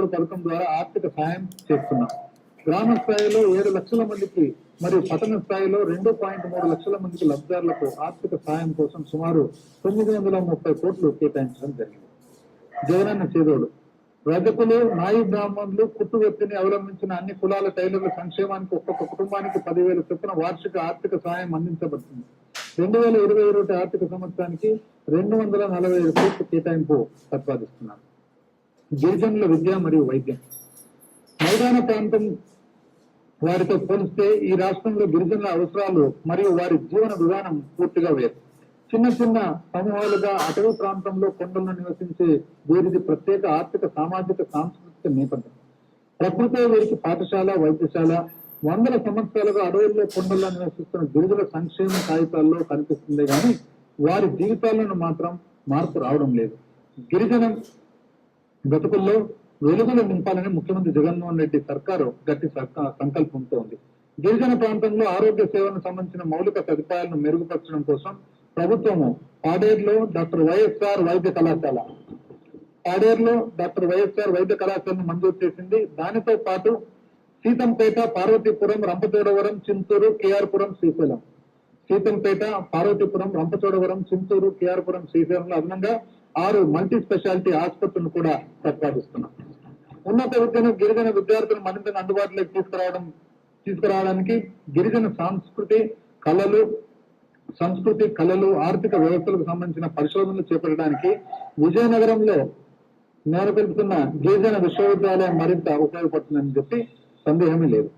చేదోడు పథకం ద్వారా ఆర్థిక సాయం చేస్తున్నాం. గ్రామ స్థాయిలో 7 లక్షల మందికి మరియు పట్టణ స్థాయిలో 2.3 లక్షల మందికి లబ్ధిదారులకు ఆర్థిక సాయం కోసం సుమారు 930 కోట్లు కేటాయించడం జరిగింది. జగనన్న చేదోడు రజకులు, నాయి బ్రాహ్మణులు, కుట్టువృత్తిని అవలంబించిన అన్ని కులాల టైలర్ల సంక్షేమానికి ఒక్కొక్క కుటుంబానికి 10,000 చొప్పున వార్షిక ఆర్థిక సాయం అందించబడుతుంది. 2021 ఆర్థిక సంవత్సరానికి 245 కోట్ల కేటాయింపు ప్రతిపాదిస్తున్నారు. గిరిజనుల విద్య మరియు వైద్యం మైదాన ప్రాంతం వారితో పోలిస్తే ఈ రాష్ట్రంలో గిరిజనుల అవసరాలు మరియు వారి జీవన విధానం పూర్తిగా వేరు. చిన్న చిన్న సమూహాలుగా అటవీ ప్రాంతంలో కొండలను నివసించే వీరిది ప్రత్యేక ఆర్థిక, సామాజిక, సాంస్కృతిక నేపథ్యం. ప్రకృతి వీరికి పాఠశాల, వైద్యశాల, వందల సంవత్సరాలుగా అడవుల్లో కొండల్లో నివసిస్తున్న గిరిజనుల సంక్షేమ కాగితాల్లో కనిపిస్తుంది కానీ వారి జీవితాలను మాత్రం మార్పు రావడం లేదు. గిరిజన బ్రతుకుల్లో వెలుగులు నింపాలని ముఖ్యమంత్రి జగన్మోహన్ రెడ్డి సర్కారు గట్టి సంకల్పంతో ఉంది. గిరిజన ప్రాంతంలో ఆరోగ్య సేవలకు సంబంధించిన మౌలిక సదుపాయాలను మెరుగుపరచడం కోసం ప్రభుత్వము పాడేరులో డాక్టర్ వైఎస్ఆర్ వైద్య కళాశాలను మంజూరు చేసింది. దానితో పాటు సీతంపేట, పార్వతీపురం, రంపచోడవరం, చింతూరు, కేఆర్పురం, శ్రీశైలం. సీతంపేట, పార్వతీపురం, రంపచోడవరం, చింతూరు, కేఆర్పురం, శ్రీశైలంలో అదనంగా 6 మల్టీ స్పెషాలిటీ ఆసుపత్రులను కూడా ప్రతిపాదిస్తున్నాం. ఉన్నత విద్యను గిరిజన విద్యార్థులను మరింతగా అందుబాటులోకి తీసుకురావడానికి గిరిజన సంస్కృతి కళలు ఆర్థిక వ్యవస్థలకు సంబంధించిన పరిశోధనలు చేపట్టడానికి విజయనగరంలో నెలకొల్పుతున్న గిరిజన విశ్వవిద్యాలయం మరింత ఉపయోగపడుతుందని చెప్పి సందేహమే లేదు.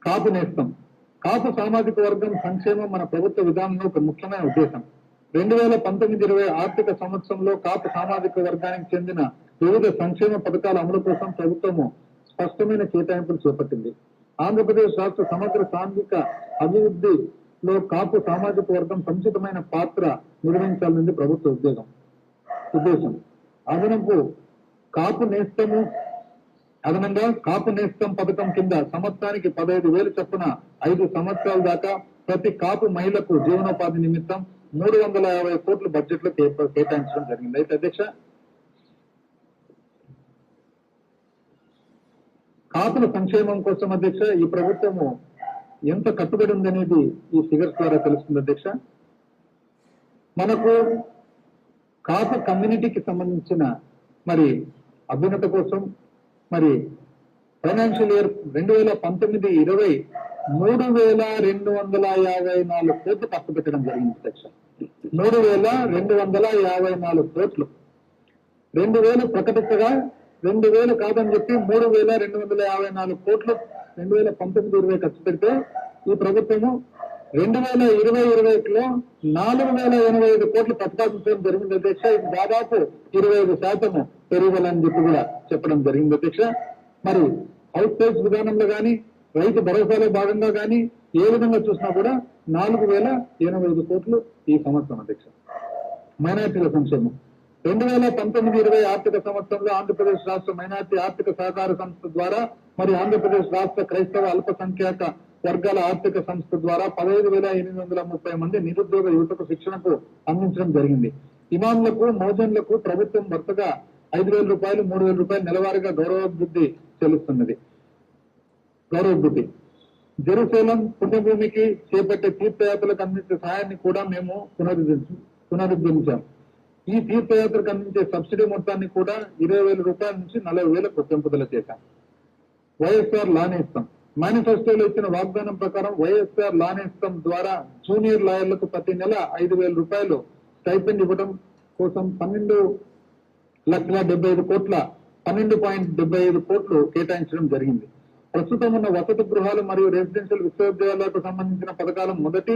కాపు నేస్తం కాపు సామాజిక వర్గం సంక్షేమం మన ప్రభుత్వ విధానంలో ఒక ముఖ్యమైన ఉద్దేశం. 2019-20 ఆర్థిక సంవత్సరంలో కాపు సామాజిక వర్గానికి చెందిన వివిధ సంక్షేమ పథకాల అమలు కోసం ప్రభుత్వము స్పష్టమైన కేటాయింపులు చేపట్టింది. ఆంధ్రప్రదేశ్ రాష్ట్ర సమగ్ర సాంఘిక అభివృద్ధిలో కాపు సామాజిక వర్గం సముచితమైన పాత్ర నిర్వహించాలన్నది ప్రభుత్వ ఉద్దేశం. అదనంగా కాపు నేస్తం పథకం కింద సంవత్సరానికి 15,000 చొప్పున 5 సంవత్సరాల దాకా ప్రతి కాపు మహిళకు జీవనోపాధి నిమిత్తం 350 కోట్ల బడ్జెట్ లో కేటాయించడం జరిగింది. అయితే అధ్యక్ష, కాపుల సంక్షేమం కోసం అధ్యక్ష ఈ ప్రభుత్వము ఎంత కట్టుబడి ఉందనేది ఈ ఫిగర్స్ ద్వారా తెలుస్తుంది. అధ్యక్ష, మనకు కాపు కమ్యూనిటీకి సంబంధించిన మరి అభ్యున్నత కోసం మరి ఫైనాన్షియల్ ఇయర్ 2019-20 3,254 కోట్లు ఖర్చు పెట్టడం జరిగింది. అధ్యక్ష, 3,254 కోట్లు. 2,000 ప్రకటించగా 2,000 కాదని చెప్పి 3,254 కోట్లు 2019-20 ఖర్చు పెడితే ఈ ప్రభుత్వము 2020-21లో 4,085 కోట్లు ప్రతిపాదించడం జరిగింది. అధ్యక్ష, ఇది దాదాపు 25% పెరుగుదలని చెప్పి కూడా చెప్పడం జరిగింది. అధ్యక్ష, మరి హౌస్ ప్రైస్ విధానంలో కానీ రైతు భరోసాలో భాగంగా కానీ ఏ విధంగా చూసినా కూడా 4,085 కోట్లు ఈ సంవత్సరం. అధ్యక్ష, మైనార్టీల సంక్షేమం 2019-20 ఆర్థిక సంవత్సరంలో ఆంధ్రప్రదేశ్ రాష్ట్ర మైనార్టీ ఆర్థిక సహకార సంస్థ ద్వారా మరియు ఆంధ్రప్రదేశ్ రాష్ట్ర క్రైస్తవ అల్పసంఖ్యాక వర్గాల ఆర్థిక సంస్థ ద్వారా 15,830 మంది నిరుద్యోగ యువతకు శిక్షణకు అందించడం జరిగింది. ఇమాంలకు, మౌజన్లకు ప్రభుత్వం వరుసగా 5,000 రూపాయలు, 3,000 రూపాయలు నెలవారీగా గౌరవభృతి చెల్లిస్తున్నది. జెరూసలేం పుణ్యభూమికి చేపట్టే తీర్థయాత్రలకు అందించే సహాయాన్ని కూడా మేము పునరుద్ధరించాం. ఈ తీర్థయాత్రకు అందించే సబ్సిడీ మొత్తాన్ని కూడా 20,000 రూపాయల నుంచి 40,000కు పెంపుదల చేశాం. వైఎస్ఆర్ లానేస్తం మేనిఫెస్టోలో ఇచ్చిన వాగ్దానం ప్రకారం వైఎస్ఆర్ లానేస్తం ద్వారా జూనియర్ లాయర్లకు ప్రతి నెల 5,000 రూపాయలు స్టైపెండ్ ఇవ్వడం కోసం 12,75 కోట్లు కేటాయించడం జరిగింది. ప్రస్తుతం ఉన్న వసతి గృహాలు మరియు రెసిడెన్షియల్ విశ్వవిద్యాలయాలకు సంబంధించిన పథకాల మొదటి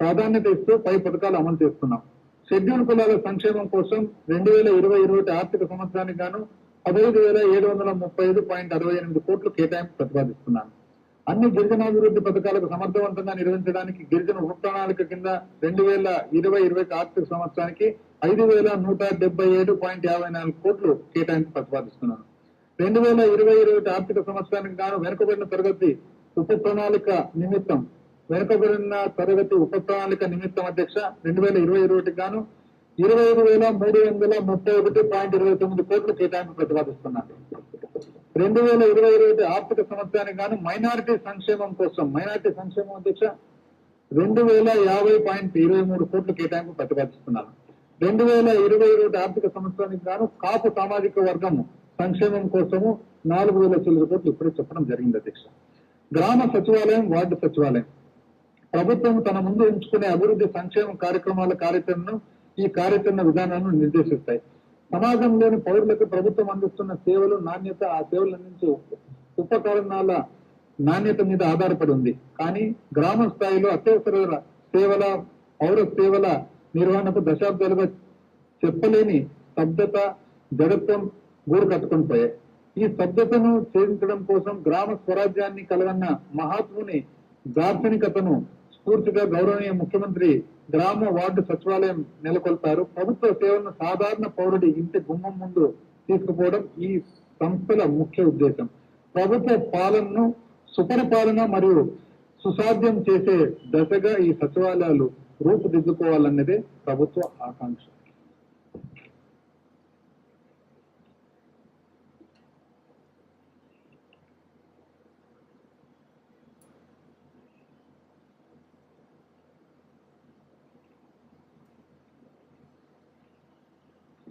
ప్రాధాన్యత ఇస్తూ పై పథకాలు అమలు చేస్తున్నాం. షెడ్యూల్ కులాల సంక్షేమం కోసం 2020-21 ఆర్థిక సంవత్సరానికి గాను 15,735.68 కోట్లు కేటాయింపు ప్రతిపాదిస్తున్నాను. అన్ని గిరిజనాభివృద్ధి పథకాలకు సమర్థవంతంగా నిర్వహించడానికి గిరిజన ఉప ప్రణాళిక కింద 2020-21 ఆర్థిక సంవత్సరానికి 5,177.54 కోట్లు కేటాయింపు ప్రతిపాదిస్తున్నాను. 2020-21 ఆర్థిక సంవత్సరానికి గాను వెనుకబడిన తరగతి ఉప ప్రణాళిక నిమిత్తం అధ్యక్ష 2020-21 గాను 25,331.29 కోట్లు కేటాయింపు ప్రతిపాదిస్తున్నారు. 2020 ఆర్థిక సంవత్సరానికి గాను మైనారిటీ సంక్షేమం కోసం, మైనారిటీ సంక్షేమం అధ్యక్ష 2050.23 కోట్లు కేటాయింపు ప్రతిపాదిస్తున్నారు. 2021 ఆర్థిక సంవత్సరానికి గాను కాపు సామాజిక వర్గం సంక్షేమం కోసము 4,000 చిల్లర కోట్లు ఇప్పుడే చెప్పడం జరిగింది అధ్యక్ష. గ్రామ సచివాలయం, వార్డు సచివాలయం ప్రభుత్వం తన ముందు ఉంచుకునే అభివృద్ధి సంక్షేమ కార్యక్రమాల కార్యాచరణను ఈ కార్యాచరణ విధానాలను నిర్దేశిస్తాయి. సమాజంలోని పౌరులకు ప్రభుత్వం అందిస్తున్న సేవలు నాణ్యత, ఆ సేవలు అందించే ఉపకరణాల నాణ్యత మీద ఆధారపడి ఉంది. కానీ గ్రామ స్థాయిలో అత్యవసర సేవల, పౌర సేవల నిర్వహణకు దశాబ్దాలుగా చెప్పలేని స్తబ్దత, జడత్వం గూడు కట్టుకొని పోయాయి. ఈ స్తబ్దతను ఛేదించడం కోసం గ్రామ స్వరాజ్యాన్ని కలగన్న మహాత్ముని దార్శనికతను స్ఫూర్తిగా గౌరవనీయ ముఖ్యమంత్రి గ్రామ వార్డు సచివాలయం నెలకొల్పారు. ప్రభుత్వ సేవలను సాధారణ పౌరుడి ఇంటి గుమ్మం ముందు తీసుకుపోవడం ఈ సంస్థల ముఖ్య ఉద్దేశం. ప్రభుత్వ పాలనను సుపరిపాలన మరియు సుసాధ్యం చేసే దశగా ఈ సచివాలయాలు రూపుదిద్దుకోవాలన్నదే ప్రభుత్వ ఆకాంక్ష.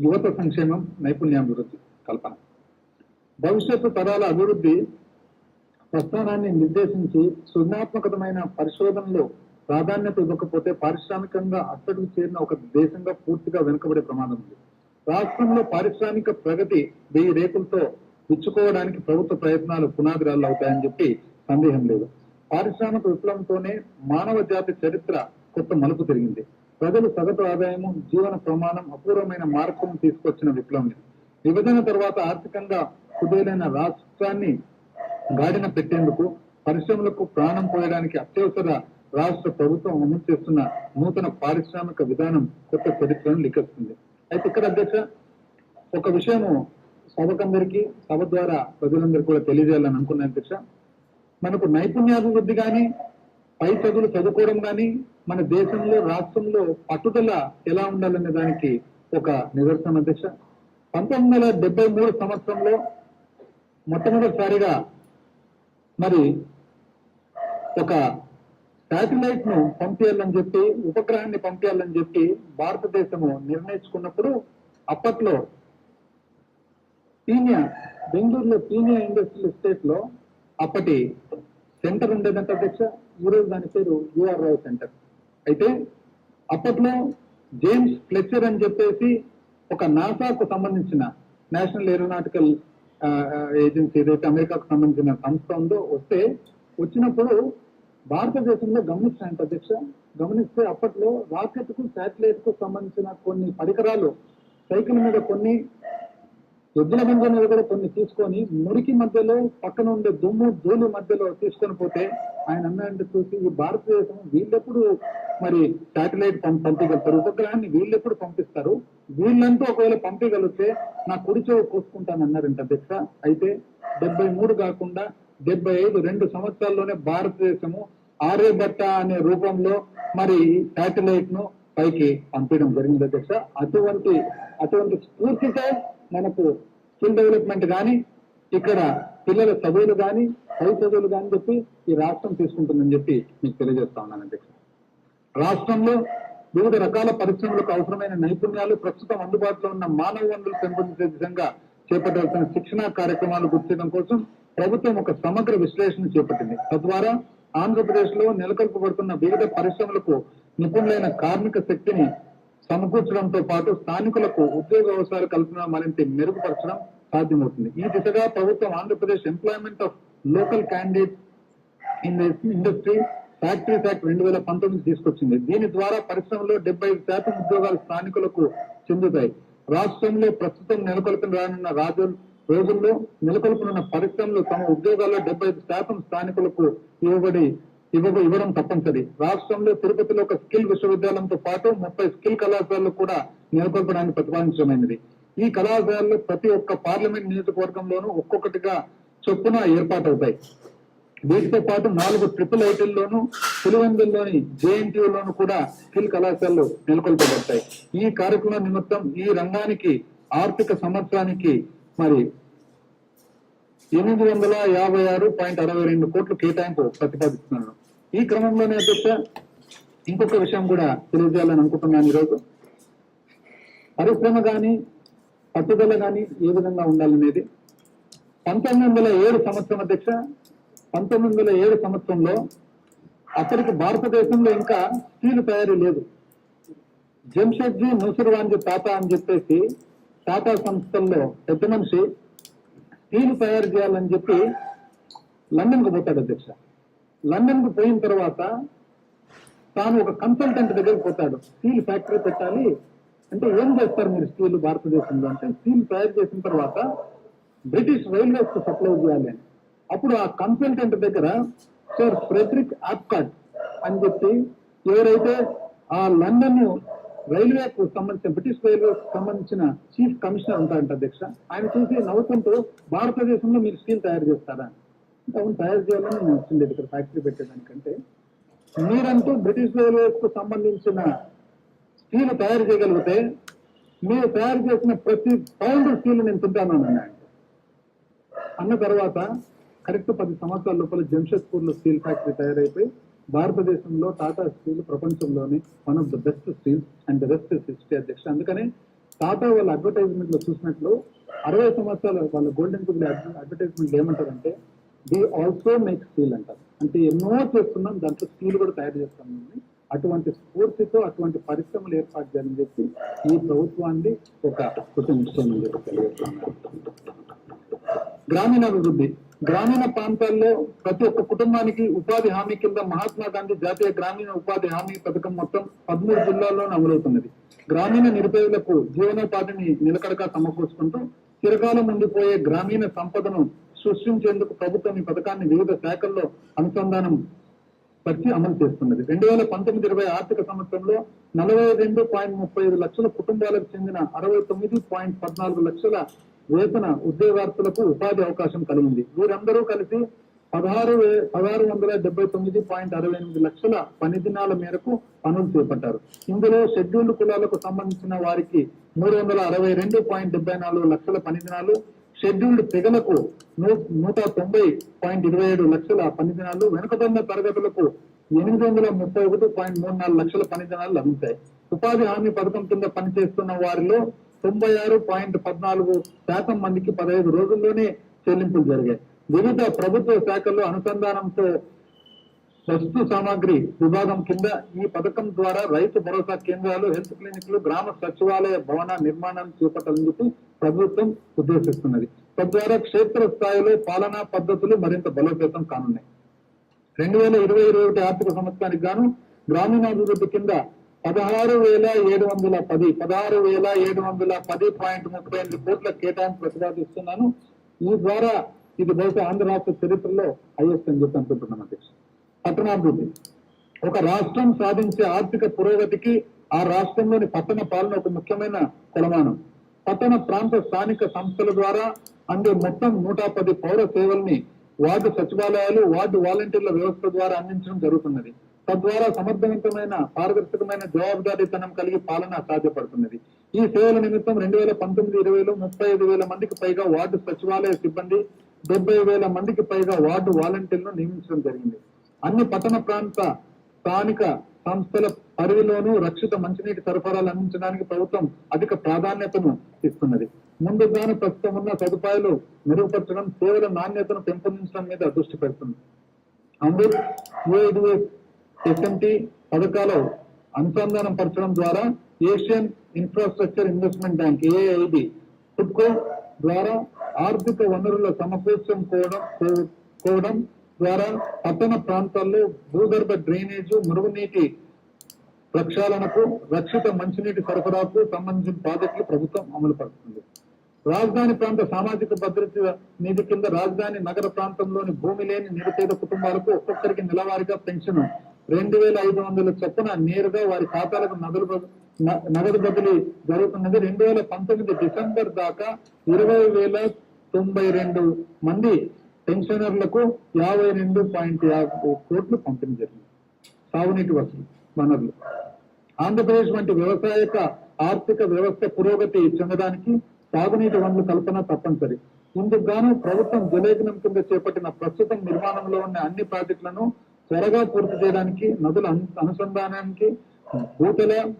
యువత సంక్షేమం, నైపుణ్యాభివృద్ధి కల్పన. భవిష్యత్తు తరాల అభివృద్ధి ప్రస్థానాన్ని నిర్దేశించి సృజనాత్మకమైన పరిశోధనలో ప్రాధాన్యత ఇవ్వకపోతే పారిశ్రామికంగా అట్టడుగు చేరిన ఒక దేశంగా పూర్తిగా వెనుకబడే ప్రమాదం ఉంది. రాష్ట్రంలో పారిశ్రామిక ప్రగతి 1000 రేకులతో విచ్చుకోవడానికి ప్రభుత్వ ప్రయత్నాలు పునాదిరాళ్ళు అవుతాయని చెప్పి సందేహం లేదు. పారిశ్రామిక విప్లవంతోనే మానవ జాతి చరిత్ర కొత్త మలుపు తిరిగింది. ప్రజలు సగటు ఆదాయము, జీవన ప్రమాణం అపూర్వమైన మార్పును తీసుకొచ్చిన విప్లవం ఇది. విభజన తర్వాత ఆర్థికంగా కుదేలైన రాష్ట్రాన్ని గాడిన పెట్టేందుకు, పరిశ్రమలకు ప్రాణం పోయడానికి అత్యవసర రాష్ట్ర ప్రభుత్వం అమలు చేస్తున్న నూతన పారిశ్రామిక విధానం కొత్త చరిత్రను లిఖిస్తుంది. అయితే ఇక్కడ అధ్యక్ష ఒక విషయము సభకందరికీ, సభ ద్వారా ప్రజలందరికీ కూడా తెలియజేయాలని అనుకున్న అధ్యక్ష, మనకు నైపుణ్యాభివృద్ధి కానీ, పై చదువులు చదువుకోవడం కానీ మన దేశంలో, రాష్ట్రంలో పట్టుదల ఎలా ఉండాలనే దానికి ఒక నిదర్శనం అధ్యక్ష. 1973 సంవత్సరంలో మొట్టమొదటిసారిగా మరి ఒక శాటిలైట్ ను పంపించాలని చెప్పి, ఉపగ్రహాన్ని పంపించాలని చెప్పి భారతదేశము నిర్ణయించుకున్నప్పుడు అప్పట్లో బెంగళూరులో పీనియా ఇండస్ట్రియల్ ఎస్టేట్ లో అప్పటి సెంటర్ ఉండేదంటే అధ్యక్ష. ఈరోజు దాని పేరు యుఆర్ రావు సెంటర్. అయితే అప్పట్లో జేమ్స్ ఫ్లెచర్ అని చెప్పేసి ఒక నాసాకు సంబంధించిన, నేషనల్ ఏరోనాటికల్ ఏజెన్సీ ఏదైతే అమెరికాకు సంబంధించిన సంస్థ ఉందో వచ్చినప్పుడు భారతదేశంలో గమనించాయంట అధ్యక్ష. గమనిస్తే అప్పట్లో రాకెట్ కు, శాటిలైట్ కు సంబంధించిన కొన్ని పరికరాలు సైకిల్ మీద కొన్ని, ఎద్దుల బండి మీద కూడా కొన్ని తీసుకొని మురికి మధ్యలో, పక్కన ఉండే దుమ్ము ధూళి మధ్యలో తీసుకొని పోతే ఆయన అన్నారంటే చూసి, ఈ భారతదేశం వీళ్ళెప్పుడు మరి శాటిలైట్ పంపించగలుగుతారు, ఉపగ్రహాన్ని వీళ్ళెప్పుడు పంపిస్తారు, వీళ్ళంటూ ఒకవేళ పంపించగలిగితే నా కుడి చెవు కోసుకుంటానన్నారంట అధ్యక్ష. అయితే 73 కాకుండా 75, 2 సంవత్సరాల్లోనే భారతదేశము ఆర్యభట్ట అనే రూపంలో మరి శాటిలైట్ ను పైకి పంపించడం జరిగింది అధ్యక్ష. అటువంటి స్ఫూర్తితో మనకు స్కిల్ డెవలప్మెంట్ కానీ, ఇక్కడ పిల్లల చదువులు కానీ, పై చదువులు కానీ చెప్పి ఈ రాష్ట్రం తీసుకుంటుందని చెప్పి మీకు తెలియజేస్తా ఉన్నాను అధ్యక్ష. రాష్ట్రంలో వివిధ రకాల పరిశ్రమలకు అవసరమైన నైపుణ్యాలు, ప్రస్తుతం అందుబాటులో ఉన్న మానవ వనరులు పెంపొందించే విధంగా చేపట్టాల్సిన శిక్షణా కార్యక్రమాలు గుర్తించడం కోసం ప్రభుత్వం ఒక సమగ్ర విశ్లేషణ చేపట్టింది. తద్వారా ఆంధ్రప్రదేశ్ లో నెలకొల్పబడుతున్న వివిధ పరిశ్రమలకు నిపుణులైన కార్మిక శక్తిని సమకూర్చడంతో పాటు స్థానికులకు ఉద్యోగ అవకాశాలు కల్పన మరింత మెరుగుపరచడం సాధ్యమవుతుంది. ఈ దిశగా ప్రభుత్వం Andhra Pradesh employment of local candidate in industry factories act 2019 తీసుకొచ్చింది. దీని ద్వారా పరిశ్రమలో 75% ఉద్యోగాలు స్థానికులకు చెందుతాయి. రాష్ట్రంలో ప్రస్తుతం నెలకొల్పిన రానున్న రోజుల్లో నెలకొల్పనున్న పరిశ్రమలు తమ ఉద్యోగాల్లో 75% స్థానికులకు ఇవ్వడం తప్పనిసరి. రాష్ట్రంలో తిరుపతిలో ఒక స్కిల్ విశ్వవిద్యాలయంతో పాటు 30 స్కిల్ కళాశాలలు కూడా నెలకొల్పడానికి ప్రతిపాదించమైనది. ఈ కళాశాలలు ప్రతి ఒక్క పార్లమెంట్ నియోజకవర్గంలోనూ ఒక్కొక్కటిగా చొప్పున ఏర్పాటవుతాయి. వీటితో పాటు 4 ట్రిపుల్ ఐటీల్లోను పులివెందుల్లోని జేఎన్టీయూలోను కూడా స్కిల్ కళాశాలలు నెలకొల్పబడతాయి. ఈ కార్యక్రమం నిమిత్తం ఈ రంగానికి ఆర్థిక సంవత్సరానికి మరి 856.62 కోట్లు కేటాయింపు ప్రతిపాదిస్తున్నాను. ఈ క్రమంలోనే అధ్యక్ష ఇంకొక విషయం కూడా తెలియజేయాలని అనుకుంటున్నాను. ఈరోజు పరిశ్రమ కానీ పట్టుదల కానీ ఏ విధంగా ఉండాలనేది 1907 సంవత్సరం అధ్యక్ష 1907 సంవత్సరంలో అప్పటికి భారతదేశంలో ఇంకా స్టీల్ తయారీ లేదు. జంషెడ్జీ నూసిర్వాంజీ టాటా అని చెప్పేసి టాటా సంస్థల్లో పెద్ద మనిషి స్టీల్ తయారు చేయాలని చెప్పి లండన్ కు పోతాడు అధ్యక్ష. లండన్ కు పోయిన తర్వాత తాను ఒక కన్సల్టెంట్ దగ్గరికి పోతాడు. స్టీల్ ఫ్యాక్టరీ పెట్టాలి అంటే ఏం చేస్తారు మీరు స్టీల్ భారతదేశంలో అంటే స్టీల్ తయారు చేసిన తర్వాత బ్రిటిష్ రైల్వేస్ కు సప్లై చేయాలి అని. అప్పుడు ఆ కన్సల్టెంట్ దగ్గర సర్ ఫ్రెడరిక్ ఆప్కాట్ అని చెప్పి ఎవరైతే ఆ లండన్ రైల్వేకు సంబంధించిన బ్రిటిష్ రైల్వేకు సంబంధించిన చీఫ్ కమిషనర్ ఉంటారంట అధ్యక్ష. ఆయన చూసి నవ్వుతుంటూ భారతదేశంలో మీరు స్టీల్ తయారు చేస్తారా అంటే అవును తయారు చేయాలని నేను వచ్చింది ఇక్కడ ఫ్యాక్టరీ పెట్టేదానికంటే మీరంటూ బ్రిటిష్ రైల్వేస్ కు సంబంధించిన స్టీల్ తయారు చేయగలిగితే మీరు తయారు చేసిన ప్రతి పౌండ్ స్టీల్ నేను తింటాను అన్నాడు. అన్న తర్వాత కరెక్ట్ 10 సంవత్సరాల లోపల జంషెడ్పూర్ లో స్టీల్ ఫ్యాక్టరీ తయారైపోయి భారతదేశంలో టాటా స్టీల్ ప్రపంచంలోని one of the best steel and the best history అధ్యక్ష. అందుకని టాటా వాళ్ళ అడ్వర్టైజ్మెంట్ లో చూసినట్లు 60 సంవత్సరాల వాళ్ళ గోల్డెన్ జూబ్లీ అడ్వర్టైజ్మెంట్ ఏమంటారంటే ది ఆల్సో మేక్ స్టీల్ అంటారు. అంటే ఎన్నో చేస్తున్నాం దాంట్లో స్టీల్ కూడా తయారు చేస్తాం. అటువంటి స్ఫూర్తితో అటువంటి పరిశ్రమలు ఏర్పాటు చేయాలని చెప్పి ఈ ప్రభుత్వాన్ని ఒక కృతజ్ఞతని చెప్పి తెలియజేస్తున్నాను. గ్రామీణాభివృద్ధి గ్రామీణ ప్రాంతాల్లో ప్రతి ఒక్క కుటుంబానికి ఉపాధి హామీ కింద మహాత్మా గాంధీ జాతీయ గ్రామీణ ఉపాధి హామీ పథకం మొత్తం 13 జిల్లాల్లోనూ అమలవుతున్నది. గ్రామీణ నిరుపేదలకు జీవనోపాధిని నిలకడగా సమకూర్చుకుంటూ చిరకాలం ఉండిపోయే గ్రామీణ సంపదను సృష్టించేందుకు ప్రభుత్వం ఈ పథకాన్ని వివిధ శాఖల్లో అనుసంధానం పరిచి అమలు చేస్తున్నది. 2019-20 ఆర్థిక సంవత్సరంలో 42.35 లక్షల కుటుంబాలకు చెందిన 69.14 లక్షల వేతన ఉద్యోగార్థులకు ఉపాధి అవకాశం కలిగింది. వీరందరూ కలిసి 1669.68 లక్షల పని దినాల మేరకు పనులు చేపట్టారు. ఇందులో షెడ్యూల్డ్ కులాలకు సంబంధించిన వారికి 362.74 లక్షల పని దినాలు, షెడ్యూల్డ్ తెగలకు 190.27 లక్షల పని దినాలు, వెనుకబడిన తరగతులకు 831.34 లక్షల పని దినాలు లభించాయి. ఉపాధి హామీ పథకం కింద పనిచేస్తున్న వారిలో 96.14% మందికి 15 రోజుల్లోనే చెల్లింపులు జరిగాయి. వివిధ ప్రభుత్వ శాఖల్లో అనుసంధానంతో వస్తు సామాగ్రి విభాగం కింద ఈ పథకం ద్వారా రైతు భరోసా కేంద్రాలు, హెల్త్ క్లినిక్లు, గ్రామ సచివాలయ భవన నిర్మాణాన్ని చేపట్టాలని చెప్పి ప్రభుత్వం ఉద్దేశిస్తున్నది. తద్వారా క్షేత్ర స్థాయిలో పాలనా పద్ధతులు మరింత బలోపేతం కానున్నాయి. 2020-21 ఆర్థిక సంవత్సరానికి గాను గ్రామీణాభివృద్ధి కింద 16,710.38 కోట్ల కేటాయింపు ప్రతిపాదిస్తున్నాను. ఈ ద్వారా ఇది బహుశా ఆంధ్ర రాష్ట్ర చరిత్రలో హైయెస్ట్ అని చెప్పి అనుకుంటున్నాను అధ్యక్ష. పట్టణాభివృద్ధి ఒక రాష్ట్రం సాధించే ఆర్థిక పురోగతికి ఆ రాష్ట్రంలోని పట్టణ పాలన ఒక ముఖ్యమైన కొలమానం. పట్టణ ప్రాంత స్థానిక సంస్థల ద్వారా అందే మొత్తం 110 పౌర సేవల్ని వార్డు సచివాలయాలు, వార్డు వాలంటీర్ల వ్యవస్థ ద్వారా అందించడం జరుగుతున్నది. తద్వారా సమర్థవంతమైన, పారదర్శకమైన, జవాబుదారీతనం కలిగి పాలన సాధ్యపడుతున్నది. ఈ సేవల నిమిత్తం 2019-20లో 35,000 మందికి పైగా వార్డు సచివాలయ సిబ్బంది, 70,000 మందికి పైగా వార్డు వాలంటీర్లను నియమించడం జరిగింది. అన్ని పట్టణ ప్రాంత స్థానిక సంస్థల పరిధిలోనూ రక్షిత మంచినీటి సరఫరాలు అందించడానికి ప్రభుత్వం అధిక ప్రాధాన్యతను ఇస్తున్నది. ముందుగాను ప్రస్తుతం ఉన్న సదుపాయాలు మెరుగుపరచడం, సేవల నాణ్యతను పెంపొందించడం మీద దృష్టి పెడుతుంది. అమృత్, UIDF, SMT పథకాల అనుసంధానం పరచడం ద్వారా Asian infrastructure investment bank AIIB, ఫుడ్కో ద్వారా ఆర్థిక వనరుల సమకూర్చుకోవడం ద్వారా పట్టణ ప్రాంతాల్లో భూగర్భ డ్రైనేజు, మురుగునీటి ప్రక్షాళనకు, రక్షిత మంచినీటి సరఫరాకు సంబంధించిన ప్రాజెక్టులు ప్రభుత్వం అమలు పరుస్తుంది. రాజధాని ప్రాంత సామాజిక భద్రత నిధి కింద రాజధాని నగర ప్రాంతంలోని భూమి లేని నిరుపేద కుటుంబాలకు ఒక్కొక్కరికి నెలవారీగా పెన్షన్ 2,500 చొప్పున నేరుగా వారి ఖాతాలకు నగదు బదిలీ జరుగుతున్నది. 2019 డిసెంబర్ దాకా 20,092 మంది పెన్షనర్లకు 52.50 కోట్లు పంపిణీ జరిగింది. సాగునీటి వనరులు ఆంధ్రప్రదేశ్ వంటి వ్యవసాయక ఆర్థిక వ్యవస్థ పురోగతి చెందడానికి సాగునీటి వనరుల కల్పన తప్పనిసరి. ఇందుకు గాను ప్రభుత్వం జలయజ్ఞం కింద చేపట్టిన ప్రస్తుతం నిర్మాణంలో ఉన్న అన్ని ప్రాజెక్టులను త్వరగా పూర్తి చేయడానికి, నదుల అనుసంధానానికి,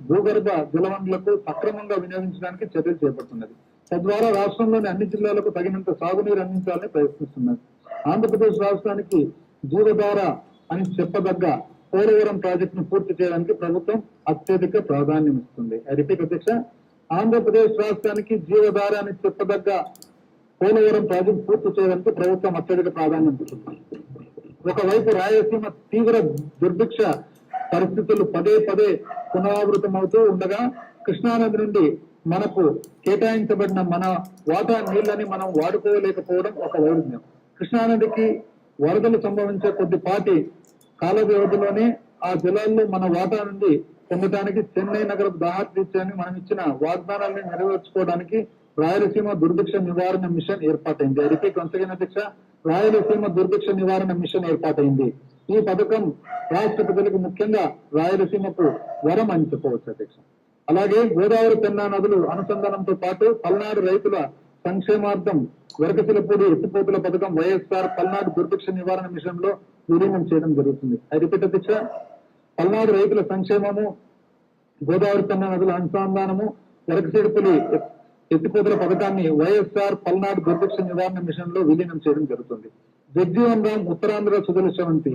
భూగర్భ జలవనరులకు సక్రమంగా వినియోగించడానికి చర్యలు చేపడుతున్నది. తద్వారా రాష్ట్రంలోని అన్ని జిల్లాలకు తగినంత సాగునీరు అందించాలని ప్రయత్నిస్తున్నది. ఆంధ్రప్రదేశ్ రాష్ట్రానికి జీవధార అని చెప్పదగ్గ పోలవరం ప్రాజెక్టును పూర్తి చేయడానికి ప్రభుత్వం అత్యధిక ప్రాధాన్యం ఇస్తుంది. రిపీట్ అధ్యక్ష, ఆంధ్రప్రదేశ్ రాష్ట్రానికి జీవధార అని చెప్పదగ్గ పోలవరం ప్రాజెక్టు పూర్తి చేయడానికి ప్రభుత్వం అత్యధిక ప్రాధాన్యం ఇస్తుంది. ఒకవైపు రాయలసీమ తీవ్ర దుర్భిక్ష పరిస్థితులు పదే పునరావృతమవుతూ ఉండగా కృష్ణానది నుండి మనకు కేటాయించబడిన మన వాటా నీళ్లని మనం వాడుకోలేకపోవడం ఒక వైరుధ్యం. కృష్ణానదికి వరదలు సంభవించే కొద్దిపాటి కాల వ్యవధిలోనే ఆ జలాల్లో మన వాటా నుండి పొందడానికి చెన్నై నగర దాహార్తీర్చాన్ని మనం ఇచ్చిన వాగ్దానాన్ని నెరవేర్చుకోవడానికి రాయలసీమ దుర్భిక్ష నివారణ మిషన్ ఏర్పాటైంది. రిపీట్ వన్స్ అగైన్ అధ్యక్ష, రాయలసీమ దుర్భిక్ష నివారణ మిషన్ ఏర్పాటైంది. ఈ పథకం రాష్ట్ర ప్రజలకు ముఖ్యంగా రాయలసీమకు వరం అని చెప్పవచ్చు అధ్యక్ష. అలాగే గోదావరి పెన్నా నదులు అనుసంధానంతో పాటు పల్నాడు రైతుల సంక్షేమార్థం వెరకశిలపూడి ఎత్తిపోతుల పథకం వైఎస్ఆర్ పల్నాడు దుర్భిక్ష నివారణ మిషన్ లో విలీనం చేయడం జరుగుతుంది. రిపీట్ అధ్యక్ష, పల్నాడు రైతుల సంక్షేమము, గోదావరి పెన్నా నదుల అనుసంధానము, వెరకశిలపూడి ఎత్తిపోతుల పథకాన్ని వైఎస్ఆర్ పల్నాడు దుర్భిక్ష నివారణ మిషన్ లో విలీనం చేయడం జరుగుతుంది. జగ్జీవన్ రామ్ ఉత్తరాంధ్ర సుజల శ్రవంతి,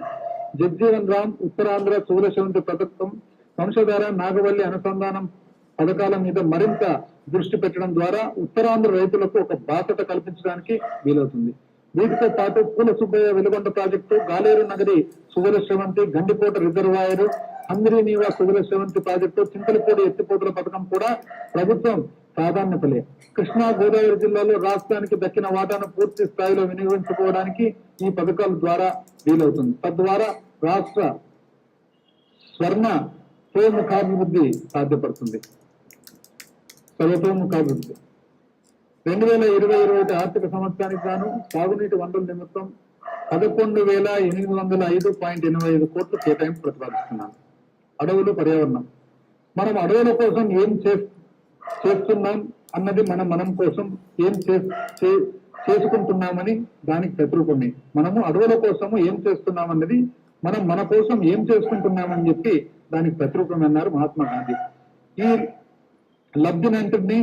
జగ్జీవన్ రామ్ ఉత్తరాంధ్ర సుజల శ్రవంతి పథకం వంశధార నాగవల్లి అనుసంధానం పథకాల మీద మరింత దృష్టి పెట్టడం ద్వారా ఉత్తరాంధ్ర రైతులకు ఒక బాధ్యత కల్పించడానికి వీలవుతుంది. వీటితో పాటు పూల సుబ్బయ్య వెలుగొండ ప్రాజెక్టు, గాలేరు నగరి సుజల శ్రవంతి, గండికోట రిజర్వాయర్, హంద్రీ నీవా సుజల శ్రవంతి ప్రాజెక్టు, చింతలపూడి ఎత్తిపోతుల పథకం కూడా ప్రభుత్వం ప్రాధాన్యతలే. కృష్ణా గోదావరి జిల్లాలో రాష్ట్రానికి దక్కిన వాటాను పూర్తి స్థాయిలో వినియోగించుకోవడానికి ఈ పథకాల ద్వారా వీలవుతుంది. తద్వారా రాష్ట్ర స్వర్ణ సర్వతోముఖాభివృద్ధి సాధ్యపడుతుంది. 2020-21 ఆర్థిక సంవత్సరానికి గాను సాగునీటి వనరుల నిమిత్తం 11,805.85 కోట్లు కేటాయింపు ప్రతిపాదిస్తున్నాను. అడవులు, పర్యావరణం. మనం అడవుల కోసం ఏం చేస్తున్నాం అన్నది మనం కోసం ఏం చేసుకుంటున్నామని దానికి ప్రతిరూపమే. మనము అడవుల కోసము ఏం చేస్తున్నామన్నది మన కోసం ఏం చేసుకుంటున్నామని చెప్పి దానికి ప్రతిరూపమే అన్నారు మహాత్మా గాంధీ. ఈ లబ్ధినంటిని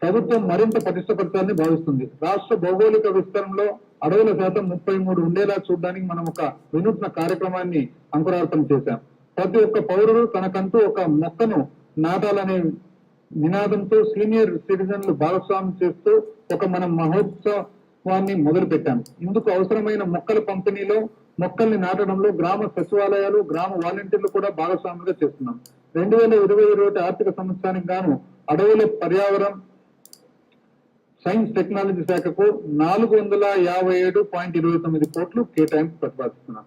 ప్రభుత్వం మరింత పటిష్టపరచాలని భావిస్తుంది. రాష్ట్ర భౌగోళిక విస్తరణలో అడవుల శాతం 33 ఉండేలా చూడడానికి మనం ఒక వినూత్న కార్యక్రమాన్ని అంకురార్పణ చేశాం. ప్రతి ఒక్క పౌరుడు తనకంటూ ఒక మొక్కను నాటాలనే నినాదంతో సీనియర్ సిటిజన్లు భాగస్వామ్యం చేస్తూ ఒక మన మహోత్సవాన్ని మొదలు పెట్టాం. ఇందుకు అవసరమైన మొక్కల పంపిణీలో, మొక్కల్ని నాటడంలో గ్రామ సచివాలయాలు, గ్రామ వాలంటీర్లు కూడా భాగస్వాములుగా చేస్తున్నాం. 2020-21 ఆర్థిక సంవత్సరానికి గాను అడవుల, పర్యావరణం, సైన్స్ టెక్నాలజీ శాఖకు 457.29 కోట్లు కేటాయింపు ప్రతిపాదిస్తున్నాం.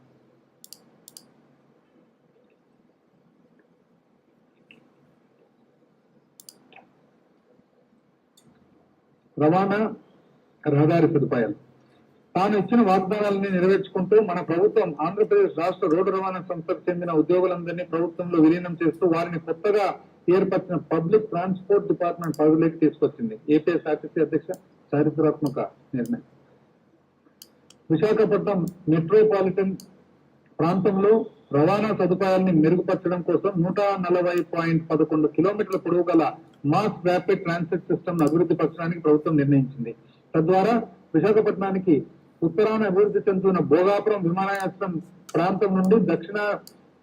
రవాణా, రహదారి సదుపాయాలు. తాను ఇచ్చిన వాగ్దానాలని నెరవేర్చుకుంటూ మన ప్రభుత్వం ఆంధ్రప్రదేశ్ రాష్ట్ర రోడ్డు రవాణా సంస్థకు చెందిన ఉద్యోగులందరినీ ప్రభుత్వంలో విలీనం చేస్తూ వారిని కొత్తగా ఏర్పరిచిన పబ్లిక్ ట్రాన్స్పోర్ట్ డిపార్ట్మెంట్ పరిధిలోకి తీసుకొచ్చింది. ఏపీఎస్ఆర్టీసీ అధ్యక్ష చారిత్రాత్మక నిర్ణయం. విశాఖపట్నం మెట్రోపాలిటన్ ప్రాంతంలో రవాణా సదుపాయాన్ని మెరుగుపరచడం కోసం 140.11 కిలోమీటర్ల పొడవు గల మాస్ ర్యాపిడ్ ట్రాన్సిట్ సిస్టమ్ అభివృద్ధి పరచడానికి ప్రభుత్వం నిర్ణయించింది. తద్వారా విశాఖపట్నానికి ఉత్తరాన అభివృద్ధి చెందుతున్న భోగాపురం విమానాశ్రయం ప్రాంతం నుండి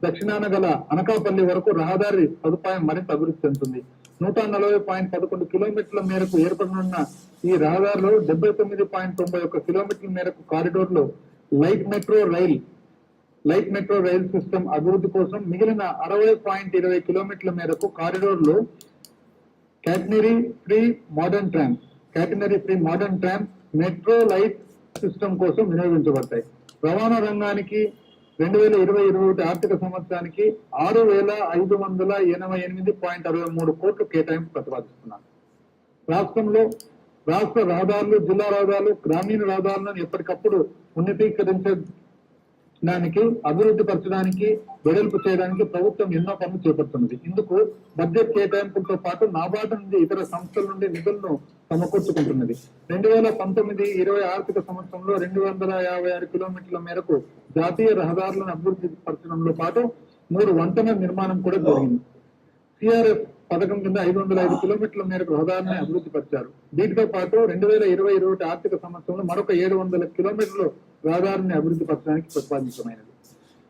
దక్షిణాన గల అనకాపల్లి వరకు రహదారి సదుపాయం మరింత అభివృద్ధి చెందుతుంది. 140.11 కిలోమీటర్ల మేరకు ఏర్పడనున్న ఈ రహదారిలో 79.91 కిలోమీటర్ల మేరకు కారిడోర్లు లైట్ మెట్రో రైల్ సిస్టమ్ అభివృద్ధి కోసం, మిగిలిన 60.20 కిలోమీటర్ల మేరకు కారిడోర్లు catenary free modern tram metro light system కోసం వినియోగించబడతాయి. రవాణా రంగానికి 2020-21 ఆర్థిక సంవత్సరానికి 6,588.63 కోట్లు కేటాయింపు ప్రతిపాదిస్తున్నారు. రాష్ట్రంలో రాష్ట్ర రహదారులు, జిల్లా రహదారులు, గ్రామీణ రహదారులను ఎప్పటికప్పుడు ఉన్నతీకరించడానికి, అభివృద్ధి పరచడానికి, వెడల్పు చేయడానికి ప్రభుత్వం ఎన్నో పనులు చేపడుతున్నది. ఇందుకు బడ్జెట్ కేటాయింపులతో పాటు నాబార్డు నుండి ఇతర సంస్థల నుండి నిధులను సమకూర్చుకుంటున్నది. 2019-20 ఆర్థిక సంవత్సరంలో 256 కిలోమీటర్ల మేరకు జాతీయ రహదారులను అభివృద్ధి పరచడంలో పాటు 3 వంతెనల నిర్మాణం కూడా జరిగింది. సిఆర్ఎఫ్ పథకం కింద 505 కిలోమీటర్ల మేరకు రహదారిని అభివృద్ధి పరిచారు. వీటితో పాటు 2020-21 ఆర్థిక సంవత్సరంలో మరొక 700 కిలోమీటర్లు రహదారిని అభివృద్ధి పరచడానికి ప్రతిపాదించమైనది.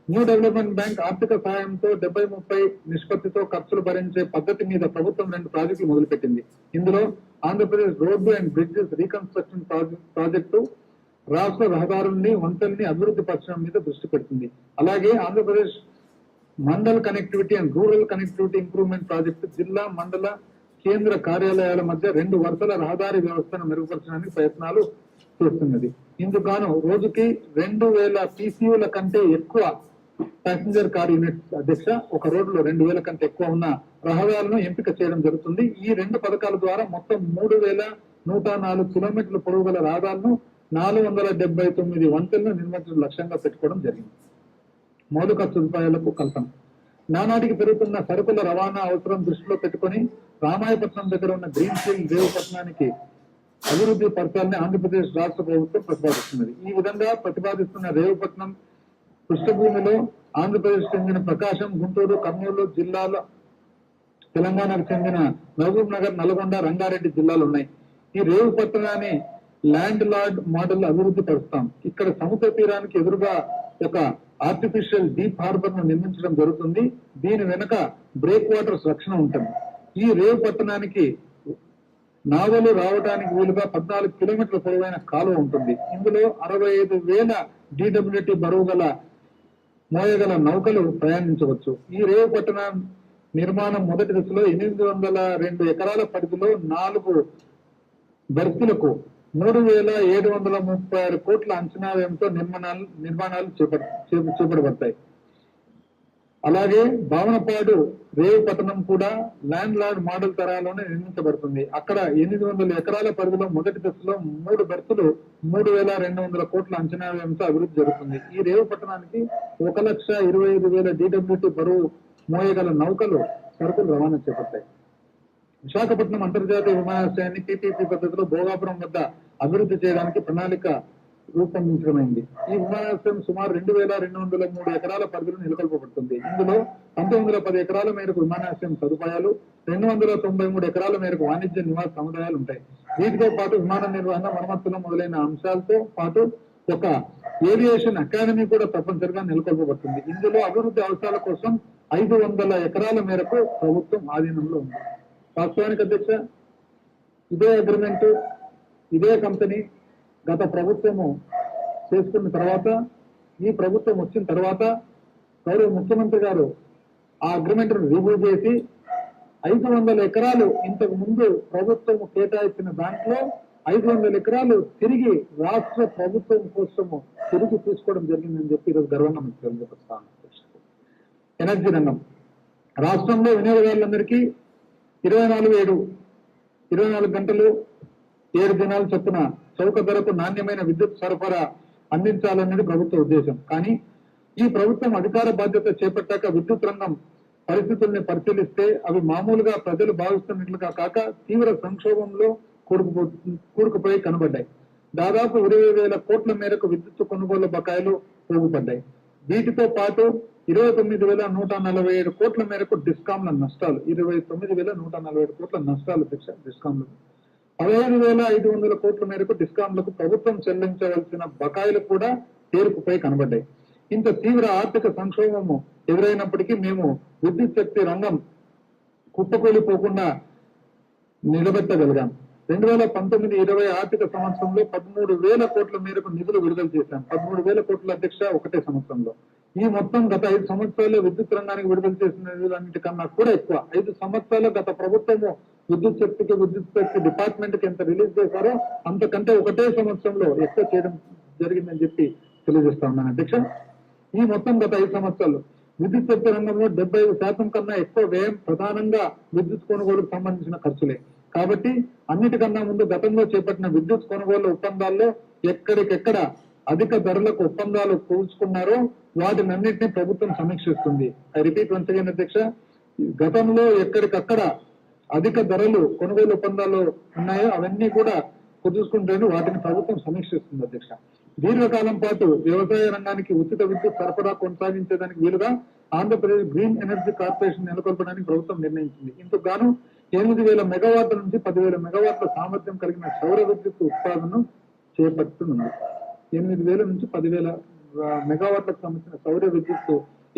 న్యూ డెవలప్మెంట్ బ్యాంక్ ఆర్థిక సహాయంతో 70-30 నిష్పత్తితో ఖర్చులు భరించే పద్ధతి మీద ప్రభుత్వం 2 ప్రాజెక్టులు మొదలుపెట్టింది. ఇందులో Andhra Pradesh road and bridges reconstruction project రాష్ట్ర రహదారుల్ని, వంతెల్ని అభివృద్ధి పరచడం మీద దృష్టి పెడుతుంది. అలాగే Andhra Pradesh mandal connectivity and rural connectivity improvement project జిల్లా, మండల, కేంద్ర కార్యాలయాల మధ్య 2 వరుసల రహదారి వ్యవస్థను మెరుగుపరచడానికి ప్రయత్నాలు చేస్తున్నది. ఇందుకు గాను రోజుకి 2000 PCUల కంటే ఎక్కువ ప్యాసింజర్ కార్ యూనిట్స్ అధ్యక్ష ఒక రోడ్డులో 2000 కంటే ఎక్కువ ఉన్న రహదారులను ఎంపిక చేయడం జరుగుతుంది. ఈ 2 పథకాల ద్వారా మొత్తం 3104 కిలోమీటర్ల పొడవు గల రహదారులను 479 వంతెలను నిర్మించడం లక్ష్యంగా పెట్టుకోవడం జరిగింది. మౌలిక సదుపాయాలకు కల్పన. నానాటికి పెరుగుతున్న సరుకుల రవాణా అవసరం దృష్టిలో పెట్టుకుని రామాయపట్నం దగ్గర ఉన్న గ్రీన్ఫీల్డ్ రేవుపట్నానికి అభివృద్ధి పరచాలని ఆంధ్రప్రదేశ్ రాష్ట్ర ప్రభుత్వం ప్రతిపాదిస్తున్నది. ఈ విధంగా ప్రతిపాదిస్తున్న రేవుపట్నం పృష్ఠభూమిలో ఆంధ్రప్రదేశ్ చెందిన ప్రకాశం, గుంటూరు, కర్నూలు జిల్లాల, తెలంగాణకు చెందిన మహబూబ్ నగర్, నల్గొండ, రంగారెడ్డి జిల్లాలు ఉన్నాయి. ఈ రేవుపట్నాన్ని ల్యాండ్ లార్డ్ మోడల్ అభివృద్ధి పరుస్తాం. ఇక్కడ సముద్ర తీరానికి ఎదురుగా ఒక ఆర్టిఫిషియల్ డీప్ హార్బర్ ను నిర్మించడం జరుగుతుంది. దీని వెనుక బ్రేక్ వాటర్స్ రక్షణ ఉంటుంది. ఈ రేవు పట్టణానికి నావలు రావడానికి వీలుగా 14 కిలోమీటర్ల పొడవైన కాలువ ఉంటుంది. ఇందులో 65,000 DWT బరువు గల మోయగల నౌకలు ప్రయాణించవచ్చు. ఈ రేవు పట్టణ నిర్మాణం మొదటి దశలో 802 ఎకరాల పరిధిలో 4 బెర్తులకు 3,736 కోట్ల అంచనా వ్యయంతో నిర్మాణాలు చేపట్టబడతాయి. అలాగే భావనపాడు రేవు పట్టణం కూడా ల్యాండ్ లార్డ్ మోడల్ తరాలోనే నిర్మించబడుతుంది. అక్కడ 800 ఎకరాల పరిధిలో మొదటి దశలో 3 బెర్తులు 3,200 కోట్ల అంచనా వ్యయంతో అభివృద్ధి జరుగుతుంది. ఈ రేవు పట్టణానికి 1,25,000 DWT బరువు మోయగల నౌకలు సరుకులు రవాణా చేపడతాయి. విశాఖపట్నం అంతర్జాతీయ విమానాశ్రయాన్ని PPP పద్ధతిలో భోగాపురం వద్ద అభివృద్ధి చేయడానికి ప్రణాళిక రూపొందించడమైంది. ఈ విమానాశ్రయం సుమారు 2,203 ఎకరాల పరిధిలో నెలకొల్పబడుతుంది. ఇందులో 1910 ఎకరాల మేరకు విమానాశ్రయం సదుపాయాలు, 293 ఎకరాల మేరకు వాణిజ్య నివాస సముదాయాలు ఉంటాయి. వీటితో పాటు విమాన నిర్వహణ, మరమ్మతులు మొదలైన అంశాలతో పాటు ఒక ఏవియేషన్ అకాడమీ కూడా తప్పనిసరిగా నెలకొల్పబడుతుంది. ఇందులో అభివృద్ధి అవసరాల కోసం 500 ఎకరాల మేరకు ప్రభుత్వం ఆధీనంలో ఉంది. వాస్తవానికి అధ్యక్ష, ఇదే అగ్రిమెంట్, ఇదే కంపెనీ గత ప్రభుత్వము చేసుకున్న తర్వాత, ఈ ప్రభుత్వం వచ్చిన తర్వాత గౌరవ ముఖ్యమంత్రి గారు ఆ అగ్రిమెంట్ రివ్యూ చేసి 500 ఎకరాలు ఇంతకు ముందు ప్రభుత్వం కేటాయించిన దాంట్లో 500 ఎకరాలు తిరిగి రాష్ట్ర ప్రభుత్వం కోసము తిరిగి తీసుకోవడం జరిగిందని చెప్పి ఈరోజు గర్వంగా మీకు తెలియజేస్తాను. ఎనర్జీ రంగం రాష్ట్రంలో వినియోగదారులందరికీ 24 గంటలు 7 దినాలు చొప్పున చౌక ధరకు నాణ్యమైన విద్యుత్ సరఫరా అందించాలనేది ప్రభుత్వ ఉద్దేశం. కానీ ఈ ప్రభుత్వం అధికార బాధ్యత చేపట్టాక విద్యుత్ రంగం పరిస్థితుల్ని పరిశీలిస్తే అవి మామూలుగా ప్రజలు భావిస్తున్నట్లుగా కాక తీవ్ర సంక్షోభంలో కూరుకుపోయి కనబడ్డాయి. దాదాపు 20,000 కోట్ల మేరకు విద్యుత్ కొనుగోలు బకాయిలు పోగుపడ్డాయి. వీటితో పాటు 29,147 కోట్ల మేరకు డిస్కాంల నష్టాలు, 29,147 కోట్ల నష్టాలు డిస్కాంలు, 15,500 కోట్ల మేరకు డిస్కాంలకు ప్రభుత్వం చెల్లించవలసిన బకాయిలు కూడా పేరుకుపై కనబడ్డాయి. ఇంత తీవ్ర ఆర్థిక సంక్షోభము ఎదురైనప్పటికీ మేము విద్యుత్ శక్తి రంగం కుప్పకూలిపోకుండా నిలబెట్టగలిగాం. 2019-20 ఆర్థిక సంవత్సరంలో 13,000 కోట్ల మేరకు నిధులు విడుదల చేశాం. 13,000 కోట్ల అధ్యక్ష ఒకటే సంవత్సరంలో. ఈ మొత్తం గత 5 సంవత్సరాల్లో విద్యుత్ రంగానికి విడుదల చేసిన నిధులన్నిటికన్నా కూడా ఎక్కువ. 5 సంవత్సరాల్లో గత ప్రభుత్వము విద్యుత్ శక్తి డిపార్ట్మెంట్ కి ఎంత రిలీజ్ చేశారో అంతకంటే ఒకటే సంవత్సరంలో ఎక్కువ చేయడం జరిగిందని చెప్పి తెలియజేస్తా ఉన్నాను అధ్యక్ష. ఈ మొత్తం గత 5 సంవత్సరాలు విద్యుత్ శక్తి రంగంలో 75% కన్నా ఎక్కువ వ్యయం ప్రధానంగా విద్యుత్ కొనుగోలుకు సంబంధించిన ఖర్చులే. కాబట్టి అన్నిటికన్నా ముందు గతంలో చేపట్టిన విద్యుత్ కొనుగోలు ఒప్పందాల్లో ఎక్కడికెక్కడ అధిక ధరలకు ఒప్పందాలు కూర్చుకున్నారో వాటినన్నింటినీ ప్రభుత్వం సమీక్షిస్తుంది. ఐ రిపీట్ వన్స్ అగైన్ అధ్యక్ష, గతంలో ఎక్కడికక్కడ అధిక ధరలు కొనుగోలు ఒప్పందాలు ఉన్నాయో అవన్నీ కూడా కుదుర్చుకుంటే వాటిని ప్రభుత్వం సమీక్షిస్తుంది అధ్యక్ష. దీర్ఘకాలం పాటు వ్యవసాయ రంగానికి ఉచిత విద్యుత్ సరఫరా కొనసాగించేదానికి వీలుగా ఆంధ్రప్రదేశ్ గ్రీన్ ఎనర్జీ కార్పొరేషన్ నెలకొల్పడానికి ప్రభుత్వం నిర్ణయించింది. ఇందుకు గాను 8,000 మెగావాట్ల నుంచి 10,000 మెగావాట్ల సామర్థ్యం కలిగిన సౌర విద్యుత్ ఉత్పాదనను చేపడుతుంది. 8,000 నుంచి 10,000 మెగావాట్లకు సంబంధించిన సౌర విద్యుత్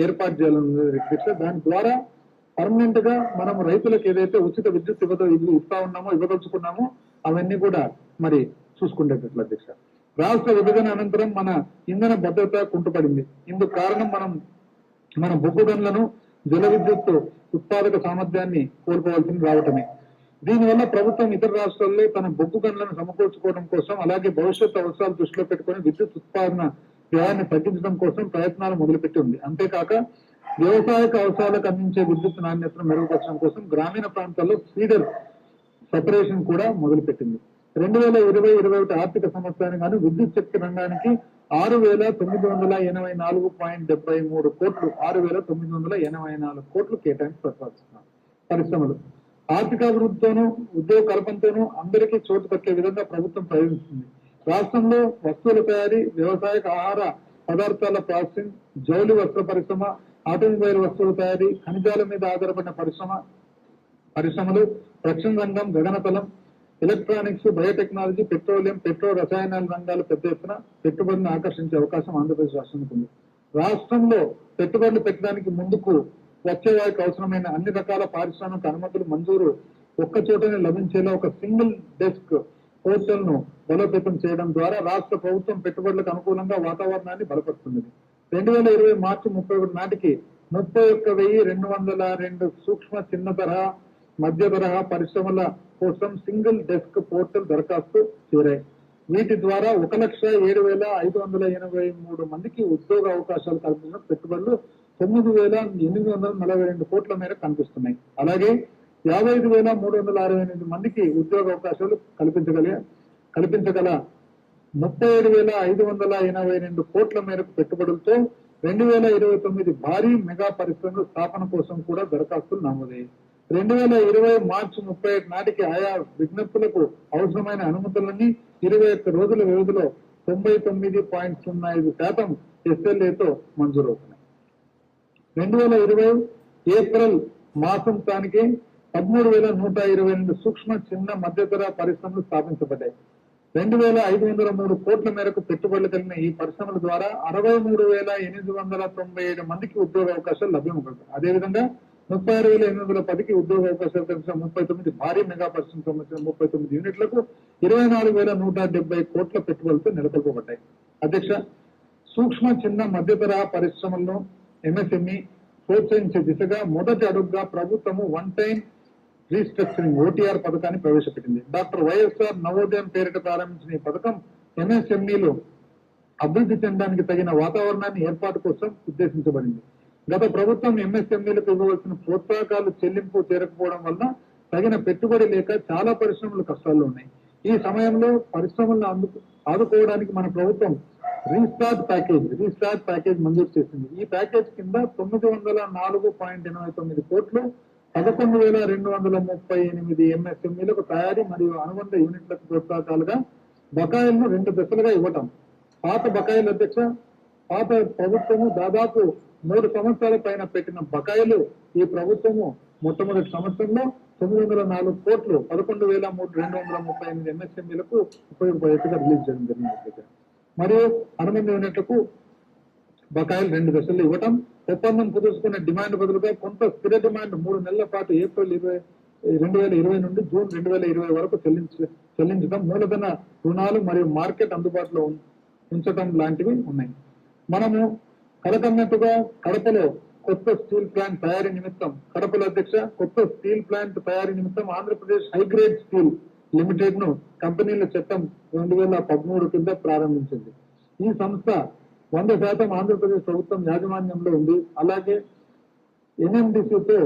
ఏర్పాటు చేయాలన్నది. దాని ద్వారా పర్మనెంట్ గా మనం రైతులకు ఏదైతే ఉచిత విద్యుత్ ఇవ్వదలుచుకున్నామో అవన్నీ కూడా మరి చూసుకునేటట్లు అధ్యక్ష. రాష్ట్ర విభజన అనంతరం మన ఇంధన భద్రత కుంటుపడింది. ఇందుకు కారణం మన బొగ్గు గనులను జల విద్యుత్ ఉత్పాదక సామర్థ్యాన్ని కోల్పోవాల్సింది రావటమే. దీనివల్ల ప్రభుత్వం ఇతర రాష్ట్రాల్లో తన బొగ్గు గనులను సమకూర్చుకోవడం కోసం అలాగే భవిష్యత్ అవసరాలు దృష్టిలో పెట్టుకుని విద్యుత్ ఉత్పాదన వ్యయాన్ని తగ్గించడం కోసం ప్రయత్నాలు మొదలుపెట్టి ఉంది. అంతేకాక వ్యవసాయక అవసరాలకు అందించే విద్యుత్ నాణ్యతను మెరుగుపరచడం కోసం గ్రామీణ ప్రాంతాల్లో ఫీడర్ సెపరేషన్ కూడా మొదలుపెట్టింది. 2020-21 ఆర్థిక సంవత్సరానికి గాను విద్యుత్ శక్తి రంగానికి 6,984.73 కోట్లు 6,984 కోట్లు కేటాయించి ప్రతిపాదిస్తున్నారు. పరిశ్రమలు ఆర్థికాభివృద్ధితోనూ ఉద్యోగ కల్పనతోనూ అందరికీ చోటు దక్కే విధంగా ప్రభుత్వం ప్రయత్నిస్తుంది. రాష్ట్రంలో వస్తువుల తయారీ, వ్యవసాయక ఆహార పదార్థాల ప్రాసెసింగ్, జౌలి వస్త్ర పరిశ్రమ, ఆటోమొబైల్ వస్తువుల తయారీ, ఖనిజాల మీద ఆధారపడిన పరిశ్రమలు, రక్షణ రంగం, గగనతలం, ఎలక్ట్రానిక్స్, బయోటెక్నాలజీ, పెట్రోలియం, పెట్రో రసాయనాల రంగాలు పెద్ద ఎత్తున పెట్టుబడులను ఆకర్షించే అవకాశం ఆంధ్రప్రదేశ్ రాష్ట్రానికి ఉంది. రాష్ట్రంలో పెట్టుబడులు పెట్టడానికి ముందుకు వచ్చే వారికి అవసరమైన అన్ని రకాల పారిశ్రామిక అనుమతులు మంజూరు ఒక్క చోటనే లభించేలా ఒక సింగిల్ డెస్క్ పోర్టల్ ను బలోపేతం చేయడం ద్వారా రాష్ట్ర ప్రభుత్వం పెట్టుబడులకు అనుకూలంగా వాతావరణాన్ని బలపరుస్తుంది. 2020 మార్చి 31 నాటికి 31,202 సూక్ష్మ, చిన్న తరహా, మధ్య తరహా పరిశ్రమల కోసం సింగిల్ డెస్క్ పోర్టల్ దరఖాస్తు చేరాయి. వీటి ద్వారా 1,07,583 మందికి ఉద్యోగ అవకాశాలు కల్పించిన పెట్టుబడులు 9,842 కోట్ల మేర కనిపిస్తున్నాయి. అలాగే 55,368 మందికి ఉద్యోగ అవకాశాలు కల్పించగల 37,582 కోట్ల మేరకు పెట్టుబడులతో 2029 భారీ మెగా పరిశ్రమల స్థాపన కోసం కూడా దరఖాస్తులు నమోదయ్యాయి. 2020 మార్చి 31 నాటికి ఆయా విజ్ఞప్తులకు అవసరమైన అనుమతులన్నీ 21 రోజుల వ్యవధిలో 99.05% SLAతో మంజూరవుతున్నాయి. 2020 ఏప్రిల్ మాసానికి 13,122 సూక్ష్మ, చిన్న, మధ్యతర పరిశ్రమలు స్థాపించబడ్డాయి. 2,503 కోట్ల మేరకు పెట్టుబడులు కలిగిన ఈ పరిశ్రమల ద్వారా 63,897 మందికి ఉద్యోగ అవకాశాలు లభ్యమవుతాయి. అదేవిధంగా 36,810కి ఉద్యోగ అవకాశాలు కలిసిన 39 భారీ మెగా పరిశ్రమ సంబంధించిన 39 యూనిట్లకు 24,170 కోట్ల పెట్టుబడులతో నెలకొల్పబడ్డాయి. అధ్యక్ష, సూక్ష్మ, చిన్న, మధ్యతర పరిశ్రమలను MSME ప్రోత్సహించే దిశగా మొదటి అడుగుగా ప్రభుత్వము వన్ టైం రీస్ట్రక్చరింగ్ OTR పథకాన్ని ప్రవేశపెట్టింది. డాక్టర్ వైఎస్ఆర్ నవోదయం పేరిట ప్రారంభించిన ఈ పథకం MSMEలు అభివృద్ధి చెందడానికి తగిన వాతావరణాన్ని ఏర్పాటు కోసం ఉద్దేశించబడింది. గత ప్రభుత్వం MSMEలకు ఇవ్వవలసిన ప్రోత్సాహకాలు చెల్లింపు చేరకపోవడం వల్ల తగిన పెట్టుబడి లేక చాలా పరిశ్రమలు కష్టాల్లో ఉన్నాయి. ఈ సమయంలో పరిశ్రమలను ఆదుకోవడానికి మన ప్రభుత్వం రీస్టార్ట్ ప్యాకేజ్ మంజూరు చేసింది. ఈ ప్యాకేజ్ కింద 904.89 కోట్లు 11,238 MSMEలకు తయారీ మరియు అనుబంధ యూనిట్లకు ప్రోత్సాహకాలుగా బకాయిలను 2 దశలుగా ఇవ్వటం. పాత బకాయిల అధ్యక్ష, పాత ప్రభుత్వము దాదాపు 3 సంవత్సరాల పైన పెట్టిన బకాయిలు ఈ ప్రభుత్వము మొట్టమొదటి సంవత్సరంలో 904 కోట్లు 11,238 MSMEలకు ఉపయోగపడేట్టుగా రిలీజ్ చేయడం జరిగింది. మరియు అనుబంధ యూనిట్లకు బకాయిలు 2 దశల్లో ఇవ్వటం. ఒప్పందం కుదుర్చుకునే డిమాండ్ బదులుగా కొంత స్థిర డిమాండ్ 3 నెలల పాటు ఏప్రిల్ 2020 నుండి జూన్ 2020 వరకు చెల్లించడం, మూలధన రుణాలు మరియు మార్కెట్ అందుబాటులో ఉంచడం లాంటివి ఉన్నాయి. మనము కలకన్నట్టుగా కడపలో కొత్త స్టీల్ ప్లాంట్ తయారీ నిమిత్తం ఆంధ్రప్రదేశ్ హైగ్రేడ్ స్టీల్ లిమిటెడ్ ను కంపెనీల చట్టం 2013 కింద ప్రారంభించింది. ఈ సంస్థ 100% ఆంధ్రప్రదేశ్ ప్రభుత్వం యాజమాన్యంలో ఉంది. అలాగే NMDCతో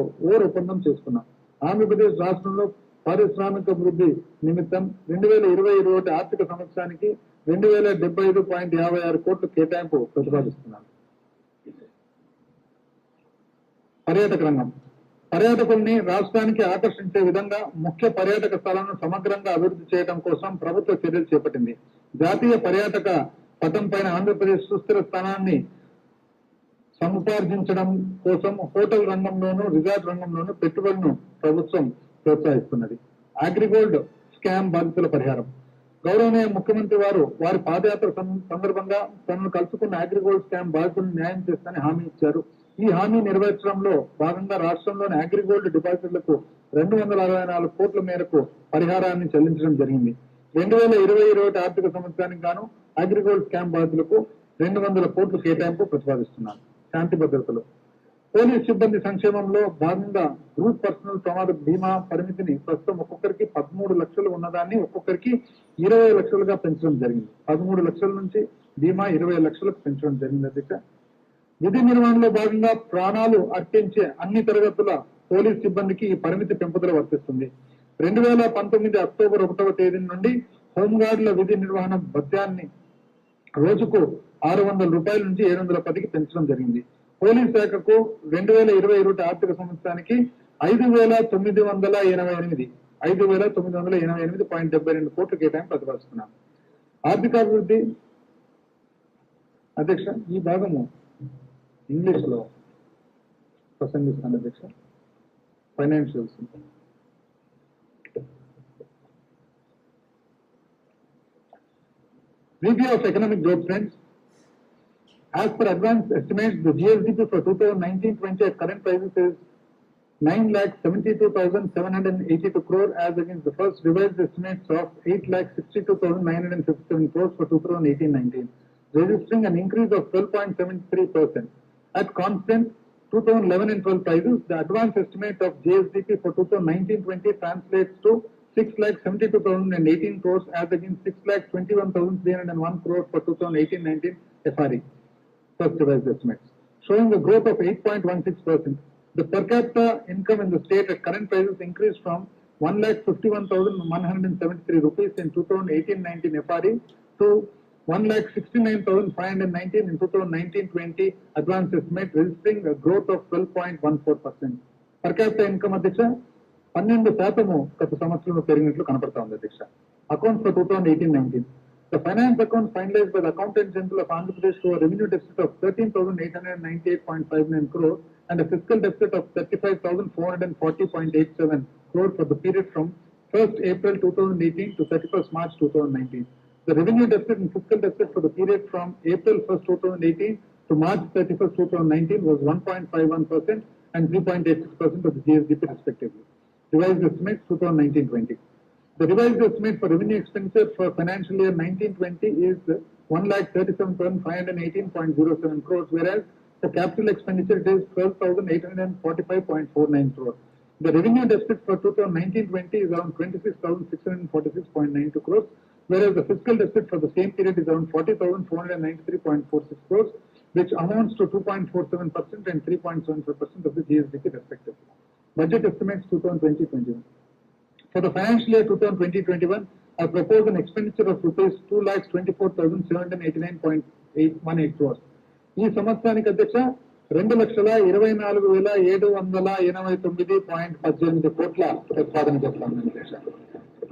ఒప్పందం చేసుకున్నాం. ఆంధ్రప్రదేశ్ రాష్ట్రంలో పారిశ్రామికాభివృద్ధి నిమిత్తం 2020-21 ఆర్థిక సంవత్సరానికి 2075.56 కోట్ల కేటాయింపు ప్రతిపాదిస్తున్నారు. పర్యాటక రంగం పర్యాటకుల్ని రాష్ట్రానికి ఆకర్షించే విధంగా ముఖ్య పర్యాటక స్థలాలను సమగ్రంగా అభివృద్ధి చేయడం కోసం ప్రభుత్వ చర్యలు చేపట్టింది. జాతీయ పర్యాటక పటం పైన ఆంధ్రప్రదేశ్ సుస్థిర స్థానాన్ని సముపార్జించడం కోసం హోటల్ రంగంలోనూ రిసార్ట్ రంగంలోనూ పెట్టుబడులను ప్రభుత్వం ప్రోత్సహిస్తున్నది. అగ్రిగోల్డ్ స్కామ్ బాధితుల పరిహారం గౌరవనీయ ముఖ్యమంత్రి వారి పాదయాత్ర సందర్భంగా తనను కలుసుకున్న అగ్రిగోల్డ్ స్కామ్ బాధితులను న్యాయం చేస్తానని హామీ ఇచ్చారు. ఈ హామీ నెరవేర్చడంలో భాగంగా రాష్ట్రంలోని అగ్రిగోల్డ్ డిపాజిటర్లకు 264 కోట్ల మేరకు పరిహారాన్ని చెల్లించడం జరిగింది. 2020-21 ఆర్థిక సంవత్సరానికి గాను అగ్రిగోల్డ్ స్కామ్ బాధితులకు 200 కోట్ల కేటాయింపు ప్రతిపాదిస్తున్నారు. శాంతి భద్రతలు పోలీస్ సిబ్బంది సంక్షేమంలో భాగంగా గ్రూప్ పర్సనల్ ప్రమాద బీమా పరిమితిని ప్రస్తుతం ఒక్కొక్కరికి 13 లక్షలు ఉన్నదాన్ని ఒక్కొక్కరికి 20 లక్షలుగా పెంచడం జరిగింది. 13 లక్షల నుంచి బీమా 20 లక్షలకు పెంచడం జరిగింది. అధ్యక్ష విధి నిర్వహణలో భాగంగా ప్రాణాలు అర్పించే అన్ని తరగతుల పోలీస్ సిబ్బందికి ఈ పరిమితి పెంపుదల వర్తిస్తుంది. 2019 అక్టోబర్ 1వ తేదీ నుండి హోంగార్డుల విధి నిర్వహణ భత్యాన్ని రోజుకు 600 రూపాయల నుంచి 710కి పెంచడం జరిగింది. పోలీస్ శాఖకు 2020-21 ఆర్థిక సంవత్సరానికి 5,988.72 కోట్ల కేటాయింపు ప్రతిపాదిస్తున్నాం. ఆర్థికాభివృద్ధి అధ్యక్ష ఈ భాగము ఇంగ్లీష్ లో ప్రసంగిస్తాను అధ్యక్ష. Financials review of economic growth trends. As per advanced estimates, the GSDP for 2019-20 at current prices is 9,72,782 crore as against the first revised estimates of 8,62,957 crores for 2018-19, registering an increase of 12.73%. At constant 2011 and 12 prices, the advanced estimate of GSDP for 2019-20 translates to 6,72,018 crores as against 6,21,301 crores for 2018-19 FRE, first revised estimates, showing a growth of 8.16%. The per capita income in the state at current prices increased from 1,51,173 rupees in 2018-19 FRE to 1,69,519 in 2019-20 advanced estimate, registering a growth of 12.14%. Per capita income అధ్యక్ష 12% గత సంవత్సరంలో పెరిగినట్లు కనపడతా ఉంది అధ్యక్ష. Accounts for 2018-19. The finance accounts finalized by the Accountant General of Andhra Pradesh show a revenue deficit of 13,898.59 crore and a fiscal deficit of 35,440.87 crore for the period from 1st April 2018 to 31st March 2019. The revenue deficit and fiscal deficit for the period from April 1st, 2018 to March 31st, 2019 was 1.51% and 3.86% of the GSDP respectively. Revised estimates 2019-20. The revised estimate for revenue expenditure for financial year 19-20 is 1,37,518.07 crores, whereas for capital expenditure it is 12,845.49 crores. The revenue deficit for 2019-20 is around 26,646.92 crores, whereas the fiscal deficit for the same period is around 40,493.46 crores, which amounts to 2.47% and 3.75% of the GSDP respectively. Budget estimates 2020-21. For the financial year 2020-21, I propose an expenditure of rupees 2,24,789.818 crores. ఈ సంవత్సరానికి అధ్యక్ష 2,24,789.18 కోట్ల ప్రతిపాదన చేస్తాను అధ్యక్ష.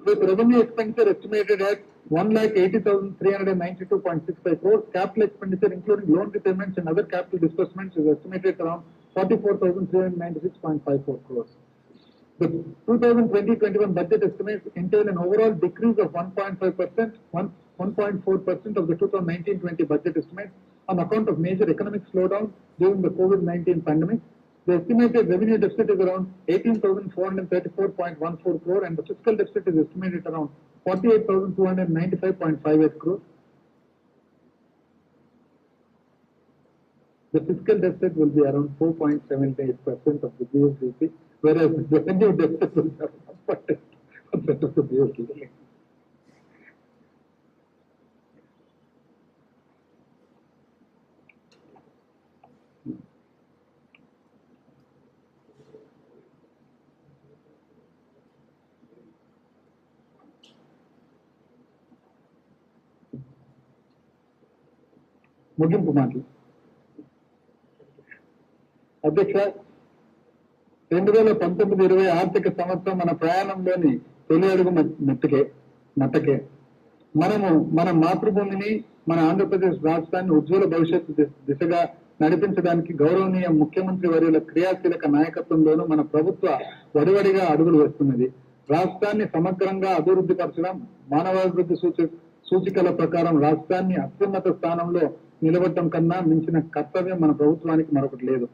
With revenue expenditure estimated at 1,80,392.65 crores, capital expenditure including loan repayments and other capital disbursements is estimated around 44,396.54 crores. The 2020-21 budget estimates entail an overall decrease of 1.4% of the 2019-20 budget estimates on account of major economic slowdown during the COVID-19 pandemic. The estimated revenue deficit is around 18,434.14 crore and the fiscal deficit is estimated around 48,295.58 crore. The fiscal deficit will be around 4.78% of the GSDP, whereas the revenue deficit will be around 1% of the GSDP. ముగింపు మాటలు. అధ్యక్ష, 2019-20 ఆర్థిక సంవత్సరం మన ప్రయాణంలోని తొలి అడుగు మట్టకే. మనము మన మాతృభూమిని, మన ఆంధ్రప్రదేశ్ రాష్ట్రాన్ని ఉజ్వల భవిష్యత్తు దిశగా నడిపించడానికి గౌరవనీయ ముఖ్యమంత్రి వర్యుల క్రియాశీలక నాయకత్వంలోనూ మన ప్రభుత్వ వడివడిగా అడుగులు వేస్తున్నది. రాష్ట్రాన్ని సమగ్రంగా అభివృద్ధి పరచడం, మానవాభివృద్ధి సూచికల ప్రకారం రాష్ట్రాన్ని అత్యున్నత స్థానంలో నిలబడటం కన్నా మించిన కర్తవ్యం మన ప్రభుత్వానికి మరొకటి లేదు.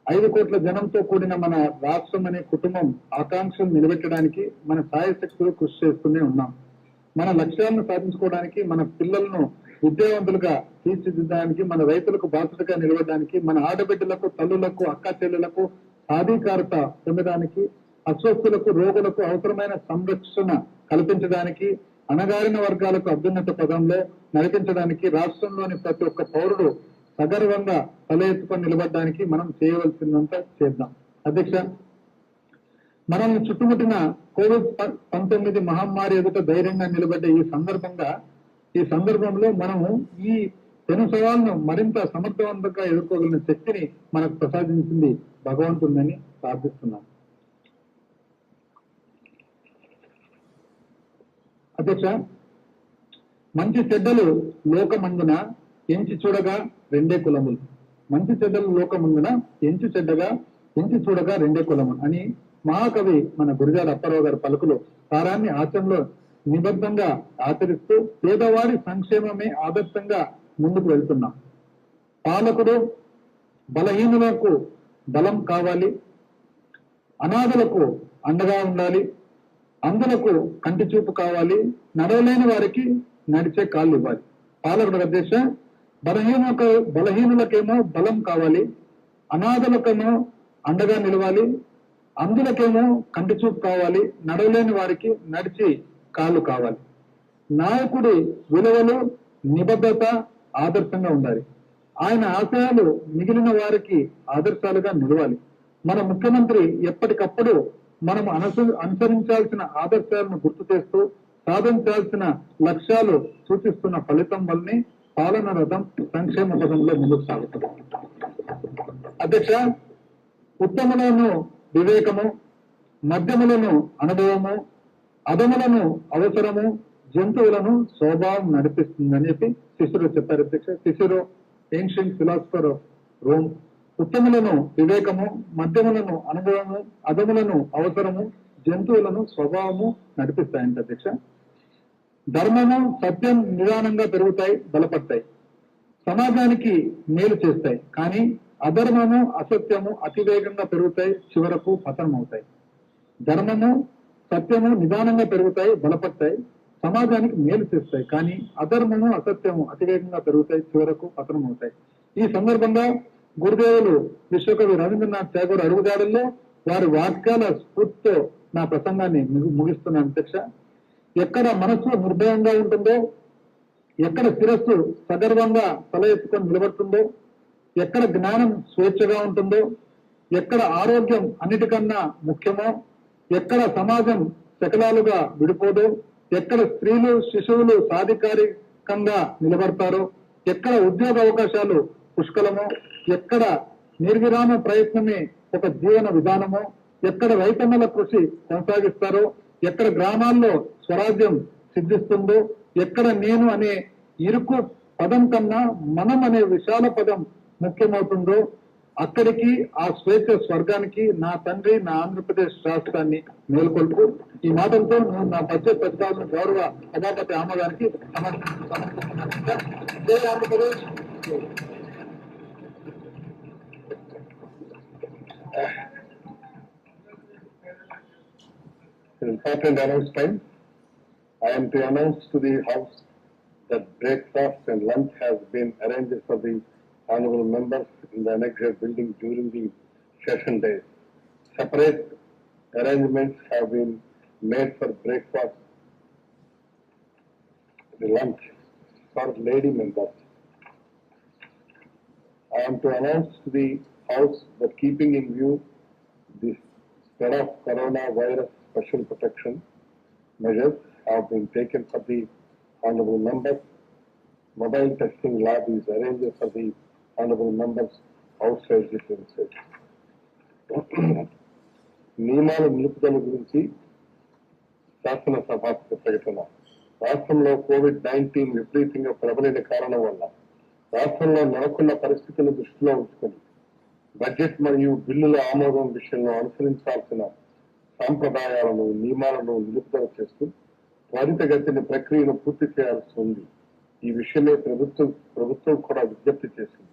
5 కోట్ల జనంతో కూడిన మన రాష్ట్రం అనే కుటుంబం ఆకాంక్షలు నిలబెట్టడానికి మన సాయశక్తులు కృషి చేస్తూనే ఉన్నాం. మన లక్ష్యాలను సాధించుకోవడానికి, మన పిల్లలను విద్యావంతులుగా తీర్చిదిద్దడానికి, మన రైతులకు బాధ్యతగా నిలవడానికి, మన ఆడబిడ్డలకు, తల్లులకు, అక్క చెల్లెలకు సాధికారత పొందడానికి, అస్వస్థులకు, రోగులకు అవసరమైన సంరక్షణ కల్పించడానికి, అణగారిన వర్గాలకు అభ్యున్నత పదంలో నడిపించడానికి, రాష్ట్రంలోని ప్రతి ఒక్క పౌరుడు సగర్వంగా తల ఎత్తుకొని నిలబడడానికి మనం చేయవలసిందంతా చేద్దాం. అధ్యక్ష, మనల్ని చుట్టుముట్టిన కోవిడ్-19 మహమ్మారి ఎదుట ధైర్యంగా నిలబడ్డ ఈ సందర్భంలో మనము ఈ పెను సవాళ్ళను మరింత సమర్థవంతంగా ఎదుర్కోగలిగిన శక్తిని మనకు ప్రసాదించింది భగవంతుడిని ప్రార్థిస్తున్నాం. అధ్యక్ష, మంచి చెడ్డలు లోకమందున ఎంచి చూడగా రెండే కులములు. మంచి చెడ్డలు లోకమందున ఎంచి చూడగా రెండే కులములు అని మహాకవి మన గురజాడ అప్పారావు గారి పలుకులు సారాన్ని ఆచరణలో నిబద్ధంగా ఆచరిస్తూ పేదవాడి సంక్షేమమే ఆదర్శంగా ముందుకు వెళ్తున్నాం. పాలకుడు బలహీనులకు బలం కావాలి, అనాథలకు అండగా ఉండాలి, అందులకు కంటి చూపు కావాలి, నడవలేని వారికి నడిచే కాళ్ళు ఇవ్వాలి. పాలకుడు అధ్యక్ష, బలహీనులకేమో బలం కావాలి, అనాథలకేమో అండగా నిలవాలి, అందులకేమో కంటి చూపు కావాలి, నడవలేని వారికి నడిచి కాళ్ళు కావాలి. నాయకుడి విలువలు, నిబద్ధత ఆదర్శంగా ఉండాలి. ఆయన ఆశయాలు మిగిలిన వారికి ఆదర్శాలుగా నిలవాలి. మన ముఖ్యమంత్రి ఎప్పటికప్పుడు మనం అనుసరించాల్సిన ఆదర్శాలను గుర్తు చేస్తూ సాధించాల్సిన లక్ష్యాలు సూచిస్తున్న ఫలితం వల్లనే పాలన రథం సంక్షేమ పథంలో ముందుకు సాగుతుంది. అధ్యక్ష, ఉత్తములను వివేకము, మధ్యములను అనుభవము, అదములను అవసరము, జంతువులను స్వభావం నడిపిస్తుందని సిసిరో చెప్పారు. అధ్యక్ష, సిసిరో ఏన్షియంట్ ఫిలాసఫర్ ఆఫ్ రోమ్. ఉత్తములను వివేకము, మధ్యములను అనుభవము, అదములను అవసరము, జంతువులను స్వభావము నడిపిస్తాయంట. అధ్యక్ష, ధర్మము, సత్యం నిదానంగా పెరుగుతాయి, బలపడతాయి, సమాజానికి మేలు చేస్తాయి. కానీ అధర్మము, అసత్యము అతివేగంగా పెరుగుతాయి, చివరకు పతనం అవుతాయి. ధర్మము, సత్యము నిదానంగా పెరుగుతాయి, బలపడతాయి, సమాజానికి మేలు చేస్తాయి. కానీ అధర్మము, అసత్యము అతివేగంగా పెరుగుతాయి, చివరకు పతనం అవుతాయి. ఈ సందర్భంగా గురుదేవులు విశ్వకవి రవీంద్రనాథ్ ఠాగూర్ అడుగుదాడుల్లో వారి వాక్యాల స్ఫూర్తితో నా ప్రసంగాన్ని ముగిస్తున్నాను. అధ్యక్ష, ఎక్కడ మనస్సు నిర్భయంగా ఉంటుందో, ఎక్కడ శిరస్సు సగర్వంగా తల ఎత్తుకొని నిలబడుతుందో, ఎక్కడ జ్ఞానం స్వేచ్ఛగా ఉంటుందో, ఎక్కడ ఆరోగ్యం అన్నిటికన్నా ముఖ్యమో, ఎక్కడ సమాజం శకలాలుగా విడిపోదో, ఎక్కడ స్త్రీలు శిశువులు సాధికారికంగా నిలబడతారో, ఎక్కడ ఉద్యోగ అవకాశాలు పుష్కలమో, ఎక్కడ నిర్విరామ ప్రయత్నమే ఒక జీవన విధానమో, ఎక్కడ రైతన్నల కృషి కొనసాగిస్తారో, ఎక్కడ గ్రామాల్లో స్వరాజ్యం సిద్ధిస్తుందో, ఎక్కడ నేను అనే ఇరుకు పదం కన్నా మనం అనే విశాల పదం ముఖ్యమవుతుందో, అక్కడికి ఆ స్వేచ్ఛ స్వర్గానికి నా తండ్రి నా ఆంధ్రప్రదేశ్ రాష్ట్రాన్ని మేల్కొల్పు. ఈ మాటలతో నేను నా బడ్జెట్ ప్రతిపాదన గౌరవ సభాపతి ఆమోదానికి సమర్పిస్తున్నాను. జై Andhra Pradesh. An important announcement. I am to announce to the House that breakfast and lunch has been arranged for the honorable members in the annexed building during the session days. Separate arrangements have been made for breakfast, the lunch for lady members. I am to announce to the House that keeping in view the spread of coronavirus, special protection measures have been taken for the honorable members mobile testing lab is arranged for the honorable members outside the premises. నియమాల నిలుపుదల గురించి శాసనసభాపక ప్రకటన. రాష్ట్రంలో COVID-19 విపరీతంగా ప్రబలిన కారణం వల్ల రాష్ట్రంలో నెలకొన్న పరిస్థితులను దృష్టిలో ఉంచుకొని బడ్జెట్ మరియు బిల్లుల ఆమోదం విషయంలో అనుసరించాల్సిన సాంప్రదాయాలను నియమాలను నిలుపుదల చేస్తూ త్వరితగతిన ప్రక్రియను పూర్తి చేయాల్సి ఉంది. ఈ విషయమే ప్రభుత్వం కూడా విజ్ఞప్తి చేసింది.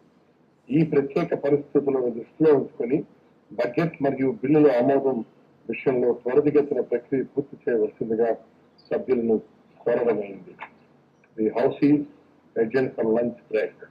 ఈ ప్రత్యేక పరిస్థితులను దృష్టిలో ఉంచుకొని బడ్జెట్ మరియు బిల్లుల ఆమోదం విషయంలో త్వరితగతిన ప్రక్రియ పూర్తి చేయవలసిందిగా సభ్యులను కోరడమైంది. The house is adjourned for lunch break.